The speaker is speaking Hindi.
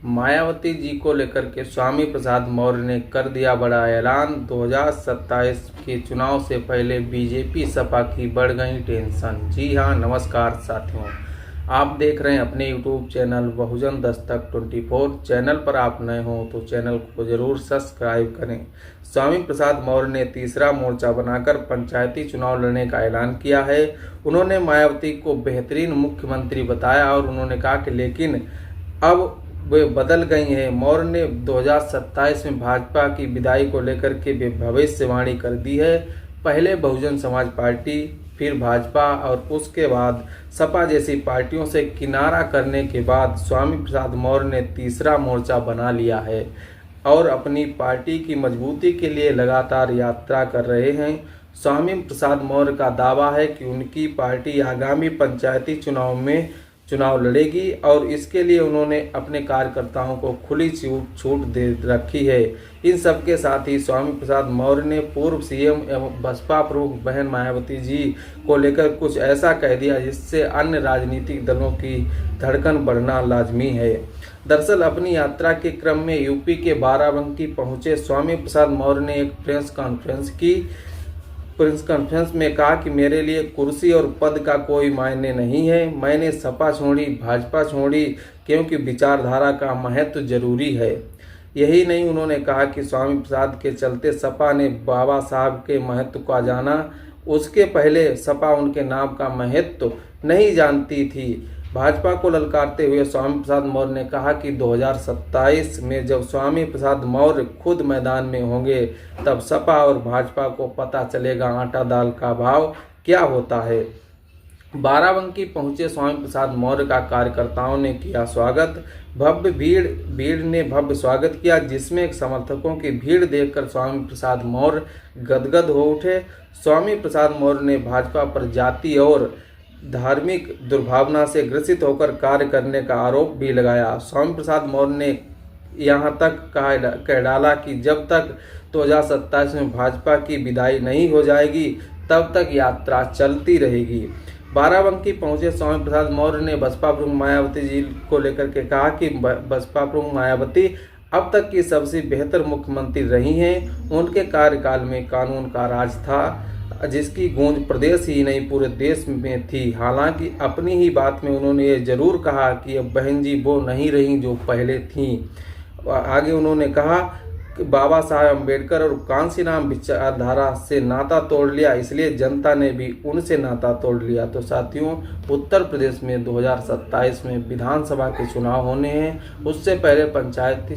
मायावती जी को लेकर के स्वामी प्रसाद मौर्य ने कर दिया बड़ा ऐलान। 2027 के चुनाव से पहले बीजेपी सपा की बढ़ गई टेंशन। जी हाँ, नमस्कार साथियों, आप देख रहे हैं अपने यूट्यूब चैनल बहुजन दस्तक 24। चैनल पर आप नए हो तो चैनल को जरूर सब्सक्राइब करें। स्वामी प्रसाद मौर्य ने तीसरा मोर्चा बनाकर पंचायती चुनाव लड़ने का ऐलान किया है। उन्होंने मायावती को बेहतरीन मुख्यमंत्री बताया और उन्होंने कहा कि लेकिन अब वे बदल गई हैं। मौर्य ने 2027 में भाजपा की विदाई को लेकर के भविष्यवाणी कर दी है। पहले बहुजन समाज पार्टी, फिर भाजपा और उसके बाद सपा जैसी पार्टियों से किनारा करने के बाद स्वामी प्रसाद मौर्य ने तीसरा मोर्चा बना लिया है और अपनी पार्टी की मजबूती के लिए लगातार यात्रा कर रहे हैं। स्वामी प्रसाद मौर्य का दावा है कि उनकी पार्टी आगामी पंचायती चुनाव लड़ेगी और इसके लिए उन्होंने अपने कार्यकर्ताओं को खुली छूट दे रखी है। इन सबके साथ ही स्वामी प्रसाद मौर्य ने पूर्व सीएम एवं बसपा प्रमुख बहन मायावती जी को लेकर कुछ ऐसा कह दिया जिससे अन्य राजनीतिक दलों की धड़कन बढ़ना लाजमी है। दरअसल अपनी यात्रा के क्रम में यूपी के बाराबंकी पहुंचे स्वामी प्रसाद मौर्य ने एक प्रेस कॉन्फ्रेंस में कहा कि मेरे लिए कुर्सी और पद का कोई मायने नहीं है। मैंने सपा छोड़ी, भाजपा छोड़ी, क्योंकि विचारधारा का महत्व जरूरी है। यही नहीं, उन्होंने कहा कि स्वामी प्रसाद के चलते सपा ने बाबा साहब के महत्व का जाना, उसके पहले सपा उनके नाम का महत्व नहीं जानती थी। भाजपा को ललकारते हुए स्वामी प्रसाद मौर्य ने कहा कि 2027 में जब स्वामी प्रसाद मौर्य खुद मैदान में होंगे तब सपा और भाजपा को पता चलेगा आटा दाल का भाव क्या होता है। बाराबंकी पहुंचे स्वामी प्रसाद मौर्य का कार्यकर्ताओं ने किया स्वागत। भीड़ ने भव्य स्वागत किया, जिसमें समर्थकों की भीड़ देखकर स्वामी प्रसाद मौर्य गदगद हो उठे। स्वामी प्रसाद मौर्य ने भाजपा पर जाति और धार्मिक दुर्भावना से ग्रसित होकर कार्य करने का आरोप भी लगाया। स्वामी प्रसाद मौर्य ने यहाँ तक कह डाला कि जब तक 2027 में भाजपा की विदाई नहीं हो जाएगी तब तक यात्रा चलती रहेगी। बाराबंकी पहुंचे स्वामी प्रसाद मौर्य ने बसपा प्रमुख मायावती जी को लेकर के कहा कि बसपा प्रमुख मायावती अब तक की सबसे बेहतर मुख्यमंत्री रही हैं। उनके कार्यकाल में कानून का राज था, जिसकी गूंज प्रदेश ही नहीं पूरे देश में थी। हालांकि अपनी ही बात में उन्होंने ये जरूर कहा कि अब बहन जी वो नहीं रही जो पहले थीं। आगे उन्होंने कहा कि बाबा साहब अम्बेडकर और कांशीराम विचारधारा से नाता तोड़ लिया, इसलिए जनता ने भी उनसे नाता तोड़ लिया। तो साथियों, उत्तर प्रदेश में 2027 में विधानसभा के चुनाव होने हैं, उससे पहले पंचायती